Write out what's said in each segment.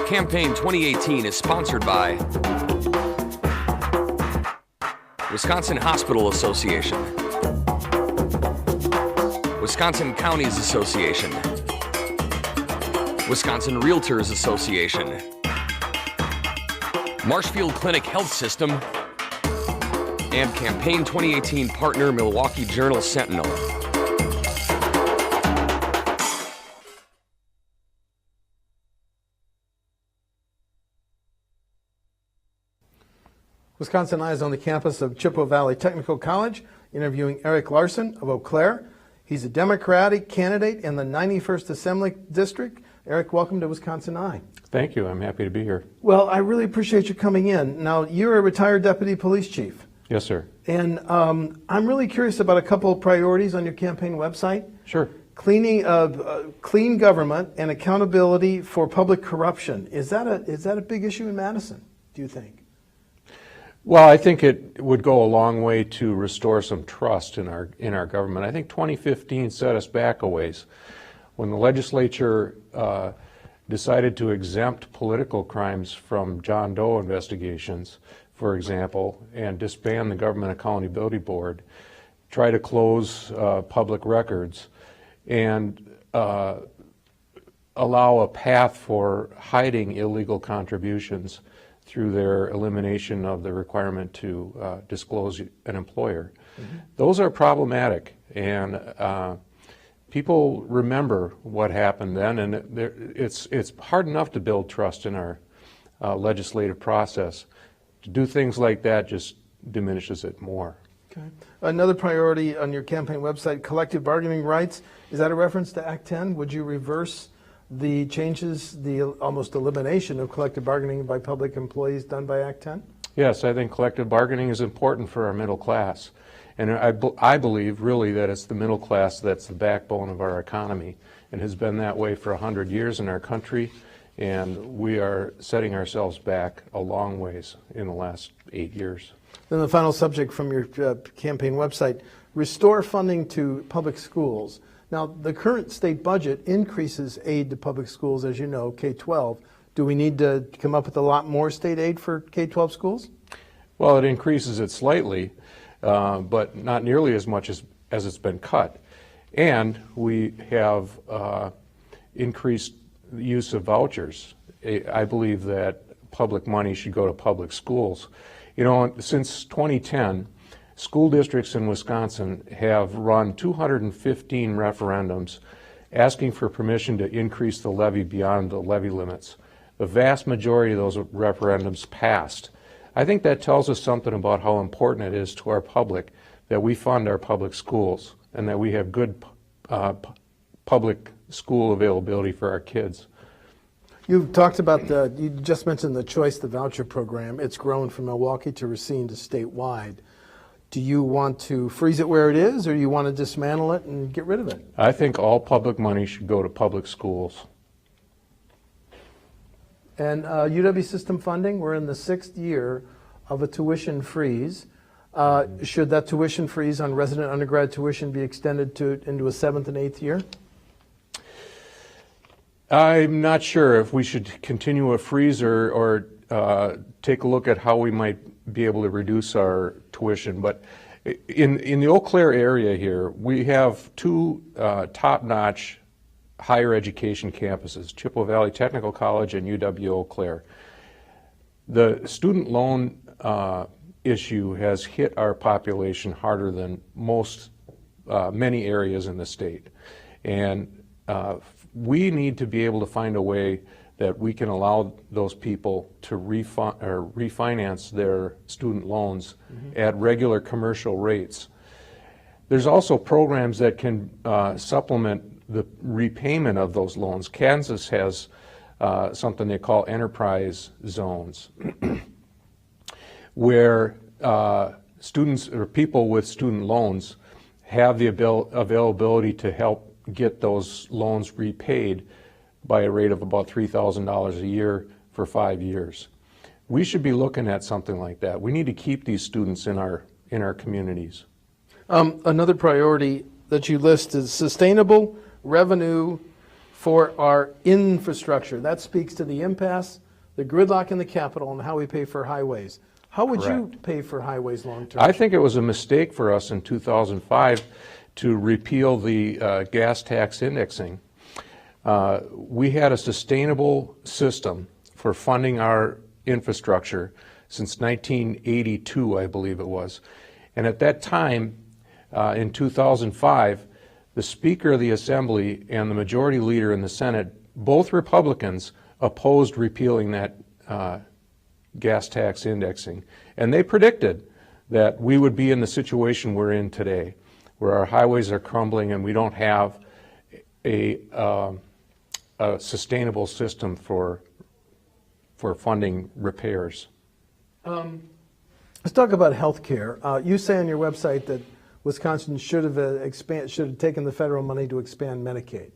Campaign 2018 is sponsored by Wisconsin Hospital Association, Wisconsin Counties Association, Wisconsin Realtors Association, Marshfield Clinic Health System, and Campaign 2018 partner Milwaukee Journal Sentinel. WisconsinEye is on the campus of Chippewa Valley Technical College, interviewing Eric Larsen of Eau Claire. He's a Democratic candidate in the 91st Assembly District. Eric, welcome to WisconsinEye. Thank you. I'm happy to be here. Well, I really appreciate you coming in. Now, you're a retired deputy police chief. Yes, sir. And I'm really curious about a couple of priorities on your campaign website. Sure. Clean government and accountability for public corruption. Is that a big issue in Madison, do you think? Well, I think it would go a long way to restore some trust in our government. I think 2015 set us back a ways. When the legislature decided to exempt political crimes from John Doe investigations, for example, and disband the Government Accountability Board, try to close public records, and allow a path for hiding illegal contributions through their elimination of the requirement to disclose an employer. Mm-hmm. Those are problematic, and people remember what happened then, and it's hard enough to build trust in our legislative process. To do things like that just diminishes it more. Okay. Another priority on your campaign website, collective bargaining rights. Is that a reference to Act 10? Would you reverse the changes, the almost elimination of collective bargaining by public employees done by Act 10? Yes, I think collective bargaining is important for our middle class. And I believe really that it's the middle class that's the backbone of our economy, and has been that way for 100 years in our country, and we are setting ourselves back a long ways in the last 8 years. Then the final subject from your campaign website, restore funding to public schools. Now, the current state budget increases aid to public schools, as you know, K-12. Do we need to come up with a lot more state aid for K-12 schools? Well, it increases it slightly, but not nearly as much as it's been cut. And we have increased the use of vouchers. I believe that public money should go to public schools. You know, since 2010, school districts in Wisconsin have run 215 referendums asking for permission to increase the levy beyond the levy limits. The vast majority of those referendums passed. I think that tells us something about how important it is to our public that we fund our public schools and that we have good public school availability for our kids. You've talked about you just mentioned the Choice the Voucher program. It's grown from Milwaukee to Racine to statewide. Do you want to freeze it where it is, or do you want to dismantle it and get rid of it? I think all public money should go to public schools. And UW system funding, we're in the 6th year of a tuition freeze. Should that tuition freeze on resident undergrad tuition be extended into a 7th and 8th year? I'm not sure if we should continue a freeze or take a look at how we might be able to reduce our tuition. But in the Eau Claire area here, we have two top-notch higher education campuses, Chippewa Valley Technical College and UW Eau Claire. The student loan issue has hit our population harder than many areas in the state. And we need to be able to find a way that we can allow those people to refinance their student loans at regular commercial rates. There's also programs that can supplement the repayment of those loans. Kansas has something they call enterprise zones, where students or people with student loans have the availability to help get those loans repaid by a rate of about $3,000 a year for 5 years. We should be looking at something like that. We need to keep these students in our communities. Another priority that you list is sustainable revenue for our infrastructure. That speaks to the impasse, the gridlock in the Capitol, and how we pay for highways. How would you pay for highways long term? I think it was a mistake for us in 2005 to repeal the gas tax indexing. We had a sustainable system for funding our infrastructure since 1982, I believe it was. And at that time, in 2005, the Speaker of the Assembly and the Majority Leader in the Senate, both Republicans, opposed repealing that gas tax indexing. And they predicted that we would be in the situation we're in today, where our highways are crumbling and we don't have a sustainable system for funding repairs. Let's talk about health care. You say on your website that Wisconsin should have taken the federal money to expand Medicaid.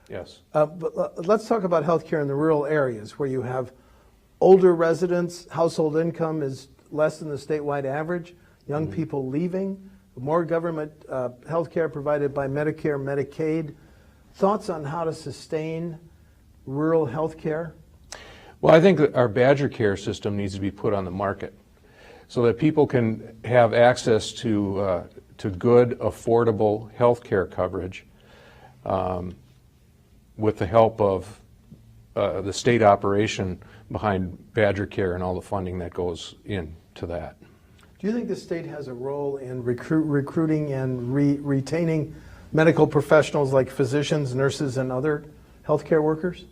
Yes. But let's talk about health care in the rural areas where you have older residents, household income is less than the statewide average, young people leaving, more government health care provided by Medicare, Medicaid. Thoughts on how to sustain rural health care? Well, I think that our Badger Care system needs to be put on the market so that people can have access to good, affordable health care coverage with the help of the state operation behind Badger Care and all the funding that goes into that. Do you think the state has a role in recruiting and retaining medical professionals like physicians, nurses, and other healthcare workers?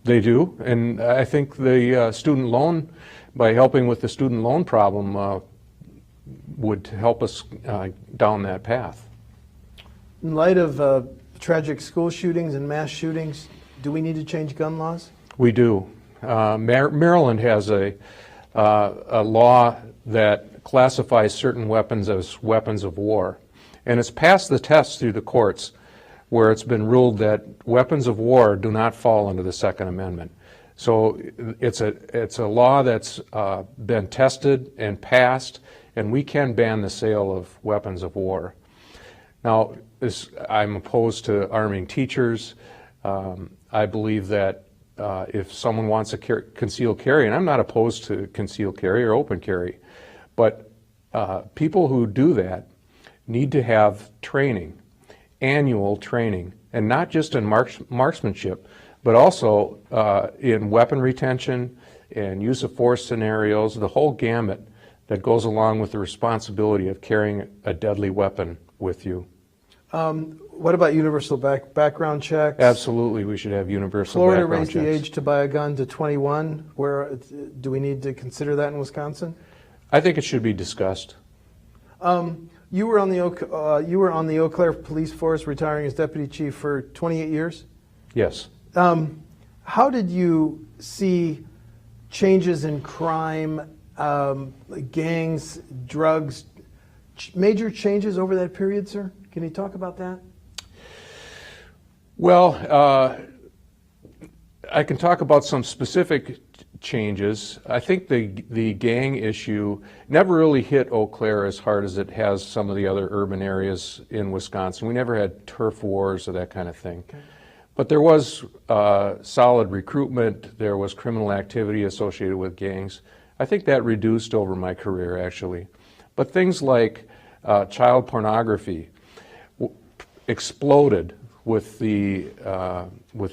They do, and I think the student loan, by helping with the student loan problem, would help us down that path. In light of tragic school shootings and mass shootings, do we need to change gun laws? We do. Maryland has a law that classifies certain weapons as weapons of war, and it's passed the test through the courts where it's been ruled that weapons of war do not fall under the Second Amendment. So it's a law that's been tested and passed, and we can ban the sale of weapons of war. Now, I'm opposed to arming teachers. I believe that if someone wants a concealed carry, and I'm not opposed to concealed carry or open carry, but people who do that need to have training, annual training, and not just in marksmanship, but also in weapon retention and use of force scenarios, the whole gamut that goes along with the responsibility of carrying a deadly weapon with you. What about universal background checks? Absolutely, we should have universal Florida background raised the checks. age to buy a gun to 21. Where do we need to consider that in Wisconsin? I think it should be discussed. You were on the Eau Claire Police Force, retiring as deputy chief for 28 years. Yes. How did you see changes in crime, gangs, drugs, major changes over that period, sir? Can you talk about that? Well, I can talk about some specific changes. I think the gang issue never really hit Eau Claire as hard as it has some of the other urban areas in Wisconsin. We never had turf wars or that kind of thing. Okay. But there was solid recruitment. There was criminal activity associated with gangs. I think that reduced over my career, actually. But things like child pornography exploded with the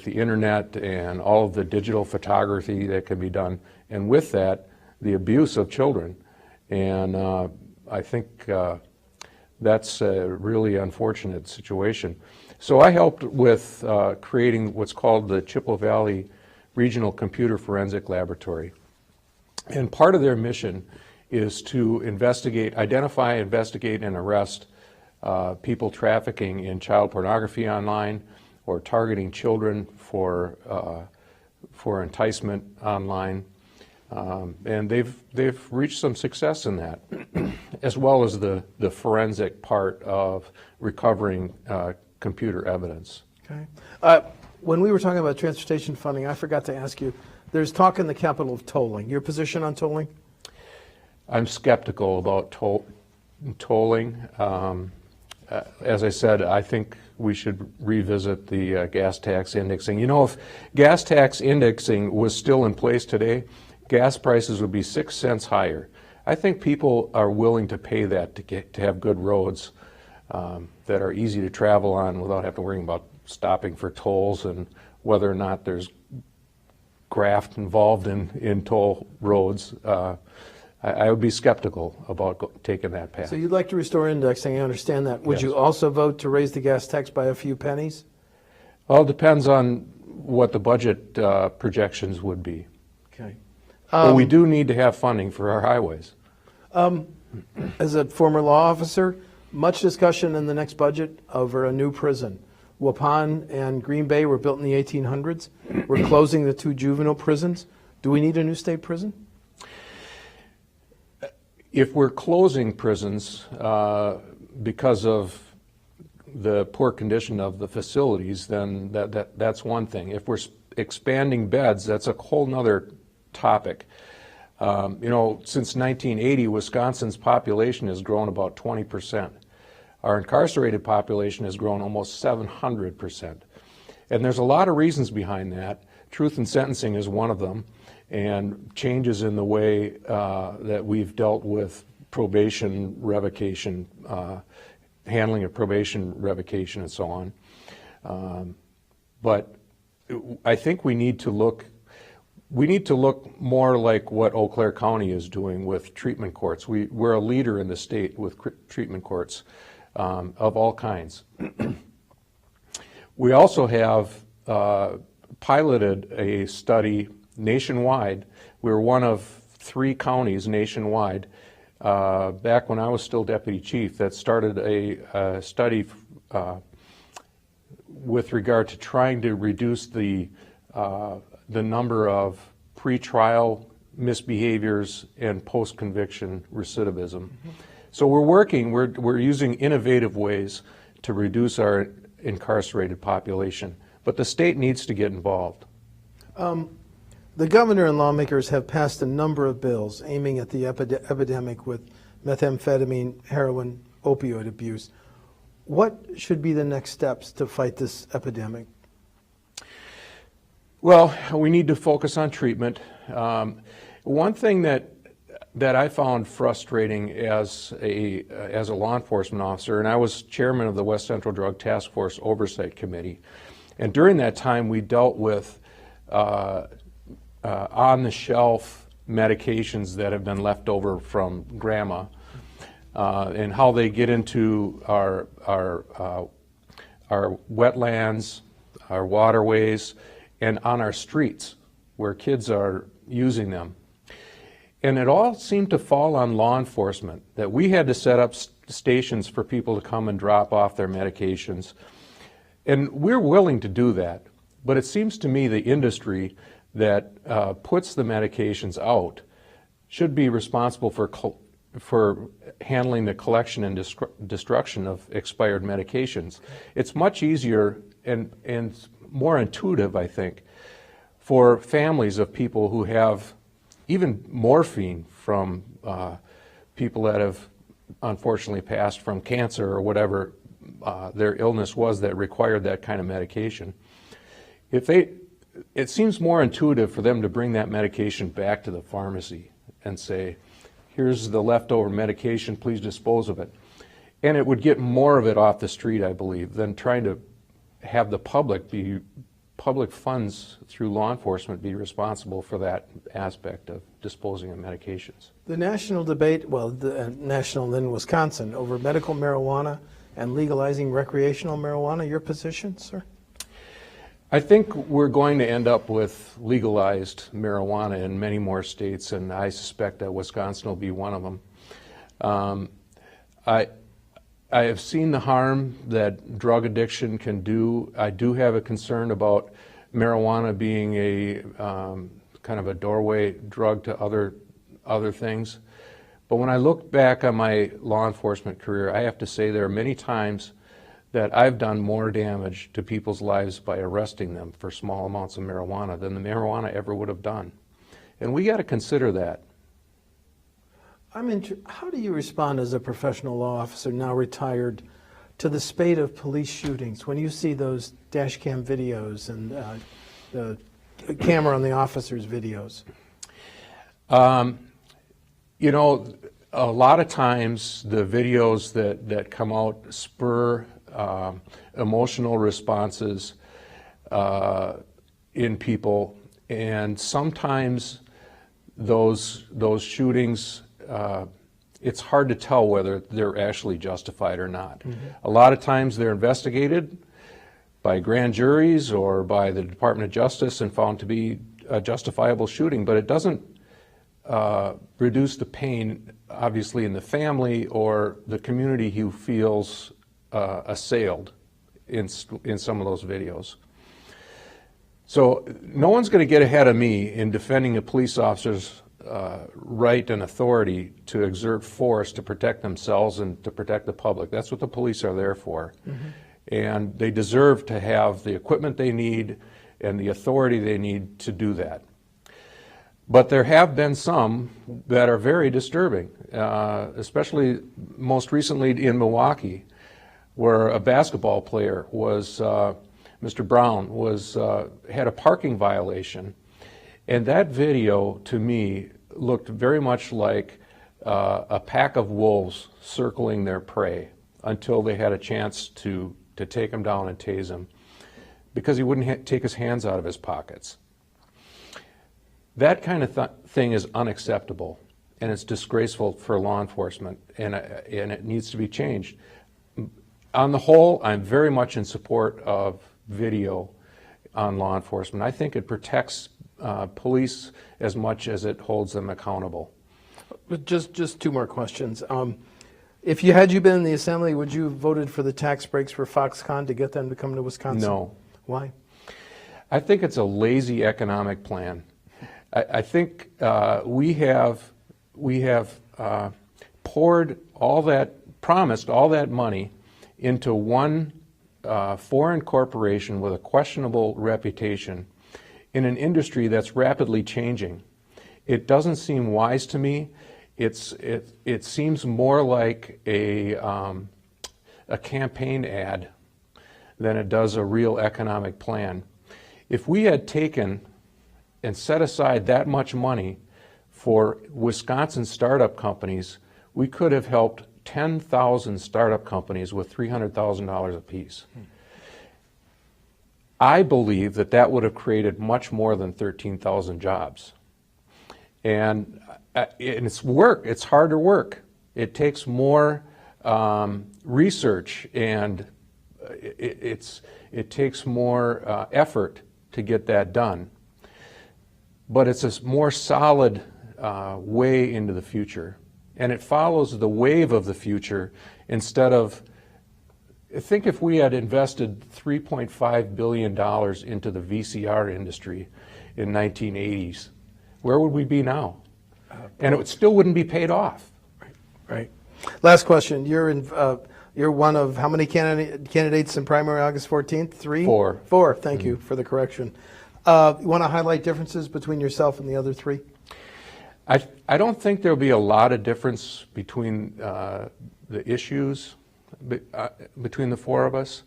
internet and all of the digital photography that can be done, and with that, the abuse of children. And I think that's a really unfortunate situation. So I helped with creating what's called the Chippewa Valley Regional Computer Forensic Laboratory. And part of their mission is to identify, investigate, and arrest people trafficking in child pornography online or targeting children for enticement online. And they've reached some success in that, as well as the forensic part of recovering computer evidence. Okay. When we were talking about transportation funding, I forgot to ask you, there's talk in the Capitol of tolling. Your position on tolling? I'm skeptical about tolling. as I said, I think we should revisit the gas tax indexing. You know, if gas tax indexing was still in place today, gas prices would be 6 cents higher. I think people are willing to pay that to have good roads that are easy to travel on without having to worry about stopping for tolls and whether or not there's graft involved in toll roads. I would be skeptical about taking that path. So you'd like to restore indexing, I understand that. Would Yes. you also vote to raise the gas tax by a few pennies? Well, it depends on what the budget projections would be. Okay. But we do need to have funding for our highways. As a former law officer, much discussion in the next budget over a new prison. Waupun and Green Bay were built in the 1800s. We're closing the 2 juvenile prisons. Do we need a new state prison? If we're closing prisons because of the poor condition of the facilities, then that's one thing. If we're expanding beds, that's a whole nother topic. You know, since 1980, Wisconsin's population has grown about 20%. Our incarcerated population has grown almost 700%. And there's a lot of reasons behind that. Truth in sentencing is one of them, and changes in the way that we've dealt with probation revocation, handling of probation revocation and so on. But I think we need to look more like what Eau Claire County is doing with treatment courts. We're a leader in the state with treatment courts of all kinds. We also have piloted a study nationwide. We were one of 3 counties nationwide back when I was still deputy chief that started a study with regard to trying to reduce the number of pretrial misbehaviors and post-conviction recidivism. Mm-hmm. So we're using innovative ways to reduce our incarcerated population, but the state needs to get involved. The governor and lawmakers have passed a number of bills aiming at the epidemic with methamphetamine, heroin, opioid abuse. What should be the next steps to fight this epidemic? Well, we need to focus on treatment. One thing that I found frustrating as a law enforcement officer, and I was chairman of the West Central Drug Task Force Oversight Committee, and during that time we dealt with on-the-shelf medications that have been left over from grandma, and how they get into our wetlands, our waterways, and on our streets where kids are using them. And it all seemed to fall on law enforcement, that we had to set up stations for people to come and drop off their medications. And we're willing to do that, but it seems to me the industry that puts the medications out should be responsible for handling the collection and destruction of expired medications. It's much easier and more intuitive, I think, for families of people who have even morphine from people that have unfortunately passed from cancer or whatever their illness was that required that kind of medication. It seems more intuitive for them to bring that medication back to the pharmacy and say, here's the leftover medication, please dispose of it. And it would get more of it off the street, I believe, than trying to have the public funds through law enforcement be responsible for that aspect of disposing of medications. The national debate, national in Wisconsin, over medical marijuana and legalizing recreational marijuana, your position, sir? I think we're going to end up with legalized marijuana in many more states, and I suspect that Wisconsin will be one of them. I have seen the harm that drug addiction can do. I do have a concern about marijuana being a kind of a doorway drug to other things. But when I look back on my law enforcement career, I have to say there are many times that I've done more damage to people's lives by arresting them for small amounts of marijuana than the marijuana ever would have done. And we got to consider that. How do you respond as a professional law officer, now retired, to the spate of police shootings, when you see those dash cam videos and the camera on the officer's videos? You know, a lot of times the videos that come out spur emotional responses in people, and sometimes those shootings, it's hard to tell whether they're actually justified or not. A lot of times they're investigated by grand juries or by the Department of Justice and found to be a justifiable shooting, but it doesn't reduce the pain, obviously, in the family or the community who feels assailed in some of those videos. So no one's going to get ahead of me in defending a police officer's right and authority to exert force to protect themselves and to protect the public. That's what the police are there for. And they deserve to have the equipment they need and the authority they need to do that. But there have been some that are very disturbing, especially most recently in Milwaukee, where a basketball player was, Mr. Brown, had a parking violation. And that video, to me, looked very much like a pack of wolves circling their prey until they had a chance to take him down and tase him, because he wouldn't take his hands out of his pockets. That kind of thing is unacceptable, and it's disgraceful for law enforcement, and it needs to be changed. On the whole, I'm very much in support of video on law enforcement. I think it protects police as much as it holds them accountable. Just two more questions. If you been in the assembly, would you have voted for the tax breaks for Foxconn to get them to come to Wisconsin? No. Why? I think it's a lazy economic plan. I think we have promised all that money into one foreign corporation with a questionable reputation in an industry that's rapidly changing. It doesn't seem wise to me. It seems more like a campaign ad than it does a real economic plan. If we had taken and set aside that much money for Wisconsin startup companies, we could have helped 10,000 startup companies with $300,000 apiece. I believe that would have created much more than 13,000 jobs. And it's work. It's harder work. It takes more research, and it takes more effort to get that done. But it's a more solid way into the future. And it follows the wave of the future instead of, I think if we had invested $3.5 billion into the VCR industry in 1980s, where would we be now? And it still wouldn't be paid off. Right. Last question. You're one of how many candidates in primary August 14th? 3? 4. 4. Thank you for the correction. You want to highlight differences between yourself and the other 3? I don't think there'll be a lot of difference between the issues between the 4 of us.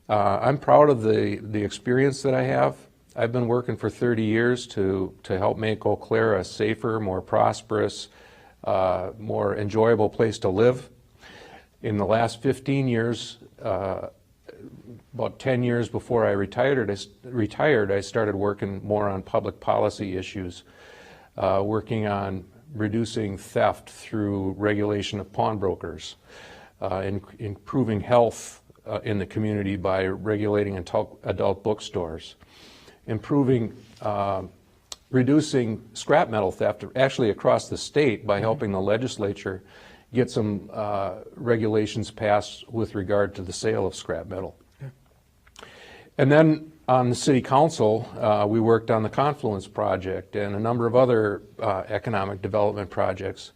I'm proud of the experience that I have. I've been working for 30 years to help make Eau Claire a safer, more prosperous, more enjoyable place to live. In the last 15 years, about 10 years before I retired, I started working more on public policy issues, working on reducing theft through regulation of pawnbrokers, improving health in the community by regulating adult bookstores, reducing scrap metal theft actually across the state by helping the legislature get some regulations passed with regard to the sale of scrap metal. And then on the city council, we worked on the Confluence project and a number of other economic development projects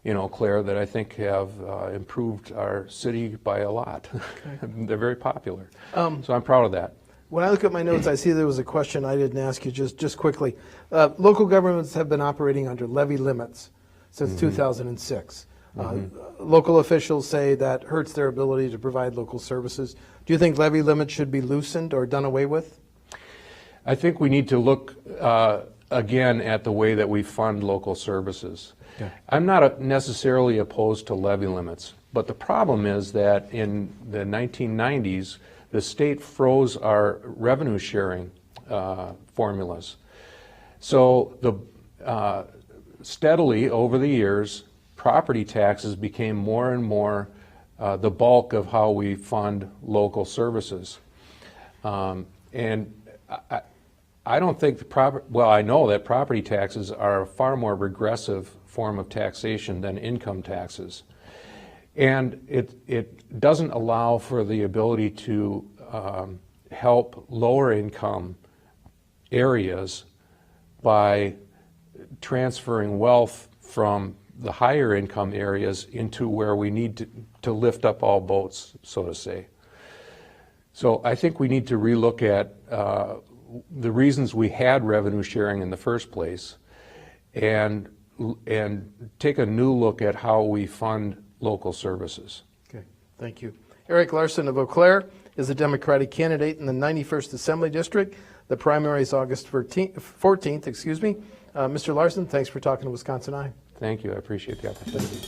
in Eau Claire that I think have improved our city by a lot. Okay. They're very popular. So I'm proud of that. When I look at my notes, I see there was a question I didn't ask you just quickly. Local governments have been operating under levy limits since 2006. Local officials say that hurts their ability to provide local services. Do you think levy limits should be loosened or done away with? I think we need to look again at the way that we fund local services. Okay. I'm not necessarily opposed to levy limits, but the problem is that in the 1990s, the state froze our revenue sharing formulas. So steadily over the years, property taxes became more and more the bulk of how we fund local services. And I don't think I know that property taxes are a far more regressive form of taxation than income taxes. And it doesn't allow for the ability to help lower income areas by transferring wealth from the higher income areas into where we need to lift up all boats, so to say. So I think we need to relook at the reasons we had revenue sharing in the first place and take a new look at how we fund local services. Okay, thank you. Eric Larsen of Eau Claire is a Democratic candidate in the 91st Assembly District. The primary is August 14th. Mr. Larsen, thanks for talking to WisconsinEye. Thank you. I appreciate the opportunity.